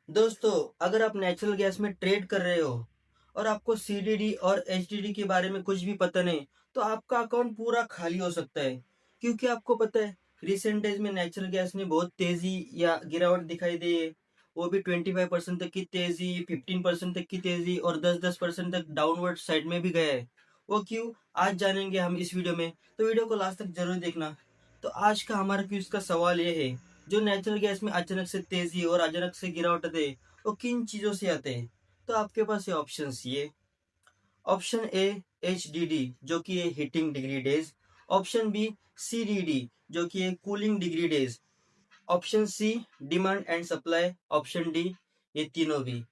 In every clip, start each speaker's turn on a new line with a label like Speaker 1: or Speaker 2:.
Speaker 1: दोस्तों, अगर आप नेचुरल गैस में ट्रेड कर रहे हो और आपको सीडीडी और एचडीडी के बारे में कुछ भी पता नहीं, तो आपका अकाउंट पूरा खाली हो सकता है। क्योंकि आपको पता है, रिसेंट डेज में नेचुरल गैस ने बहुत तेजी या गिरावट दिखाई दी है। वो भी 25% तक की तेजी, 15% तक की तेजी और 10-10% तक डाउनवर्ड साइड में भी गया है। वो क्यों, आज जानेंगे हम इस वीडियो में, तो वीडियो को लास्ट तक जरूर देखना। तो आज का हमारा क्विज का सवाल ये है, जो नेचुरल गैस में अचानक से तेजी और अचानक से गिरावट आते हैं, वो किन चीजों से आते हैं? तो आपके पास ये ऑप्शंस ये। Option A, H D D, जो कि है heating degree days. Option B, C D D, जो कि है cooling degree days. Option C, demand and supply. Option D, ये तीनों भी।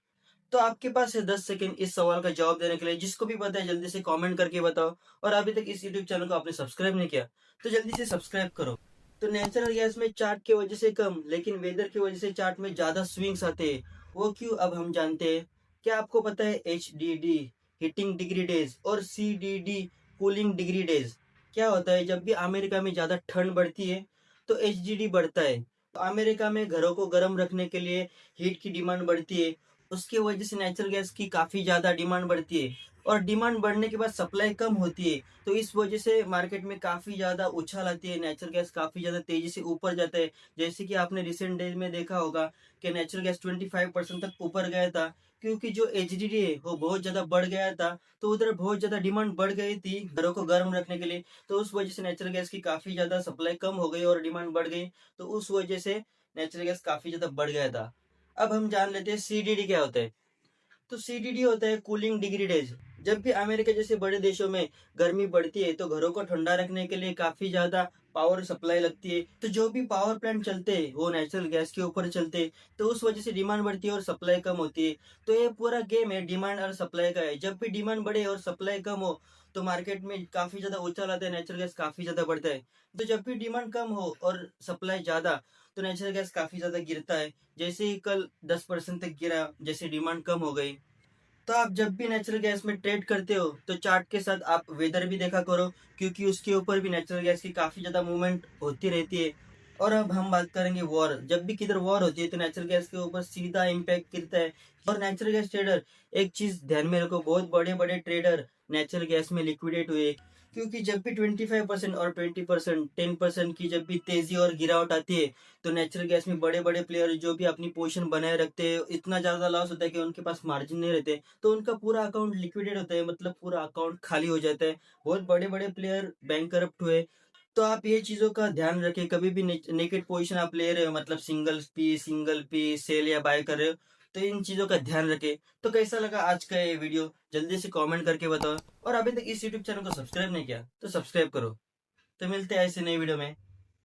Speaker 1: तो आपके पास है 10 सेकंड इस सवाल का जवाब देने के लिए। जिसको भी पता है जल्दी से कमेंट करके बताओ। और अभी तक इस यूट्यूब चैनल को आपने सब्सक्राइब नहीं किया, तो जल्दी से सब्सक्राइब करो। तो नेचुरल गैस में चार्ट की वजह से कम, लेकिन वेदर की वजह से चार्ट में ज्यादा स्विंग्स आते हैं। वो क्यों, अब हम जानते हैं। क्या आपको पता है H D D heating degree days और C D D cooling degree days क्या होता है? जब भी अमेरिका में ज्यादा ठंड बढ़ती है, तो एच डी डी बढ़ता है। तो अमेरिका में घरों को गर्म रखने के लिए हीट की डिमांड बढ़ती है। उसकी वजह से नेचुरल गैस की काफी ज्यादा डिमांड बढ़ती है। और डिमांड बढ़ने के बाद सप्लाई कम होती है, तो इस वजह से मार्केट में काफी ज्यादा उछाल आती है। नेचुरल गैस काफी ज्यादा तेजी से ऊपर जाता है। जैसे कि आपने रिसेंट डेज में देखा होगा कि नेचुरल गैस 25% तक ऊपर गया था। क्योंकि जो एचडीडी है वो बहुत ज्यादा बढ़ गया था, तो उधर बहुत ज्यादा डिमांड बढ़ गई थी घरों को गर्म रखने के लिए। तो उस वजह से नेचुरल गैस की काफी ज्यादा सप्लाई कम हो गई और डिमांड बढ़ गई। तो उस वजह से नेचुरल गैस काफी ज्यादा बढ़ गया था। अब हम जान लेते हैं सीडीडी क्या होता है। तो सीडीडी होता है कूलिंग डिग्री डेज। जब भी अमेरिका जैसे बड़े देशों में गर्मी बढ़ती है, तो घरों को ठंडा रखने के लिए काफी ज्यादा पावर सप्लाई लगती है। तो जो भी पावर प्लांट चलते हैं वो नेचुरल गैस के ऊपर चलते हैं। तो उस वजह से डिमांड बढ़ती है और सप्लाई कम होती है। तो ये पूरा गेम है डिमांड और सप्लाई का है। जब भी डिमांड बढ़े और सप्लाई कम हो, तो मार्केट में काफी ज्यादा उछाल आता है, नेचुरल गैस काफी ज्यादा बढ़ता है। तो जब भी डिमांड कम हो और सप्लाई ज्यादा, तो नेचुरल गैस काफी ज्यादा गिरता है। जैसे ही कल 10% तक गिरा, जैसे डिमांड कम हो गई। तो आप जब भी नेचुरल गैस में ट्रेड करते हो, तो चार्ट के साथ आप वेदर भी देखा करो। क्योंकि उसके ऊपर भी नेचुरल गैस की काफी ज्यादा मूवमेंट होती रहती है। और अब हम बात करेंगे वॉर। जब भी किधर वॉर होती है, तो नेचुरल गैस के ऊपर सीधा इम्पैक्ट गिरता है। और नेचुरल गैस ट्रेडर, एक चीज ध्यान में रखो, बहुत बड़े बड़े ट्रेडर नेचुरल गैस में लिक्विडेट हुए। क्योंकि जब भी 25% और 20%, 10% की जब भी तेजी और गिरावट आती है, तो नेचुरल गैस में बड़े बड़े प्लेयर जो भी अपनी पोजीशन बनाए रखते हैं, इतना ज्यादा लॉस होता है कि उनके पास मार्जिन नहीं रहते, तो उनका पूरा अकाउंट लिक्विडेट होता है, मतलब पूरा अकाउंट खाली हो जाता है। बहुत बड़े बड़े प्लेयर बैंक करप्ट हुए। तो आप ये चीजों का ध्यान रखें। कभी भी नेकेड पोजीशन आप ले रहे हो, मतलब सिंगल पी सेल या बाय कर रहे हो, तो इन चीजों का ध्यान रखें। तो कैसा लगा आज का ये वीडियो, जल्दी से कमेंट करके बताओ। और अभी तक इस यूट्यूब चैनल को सब्सक्राइब नहीं किया, तो सब्सक्राइब करो। तो मिलते हैं ऐसे नई वीडियो में।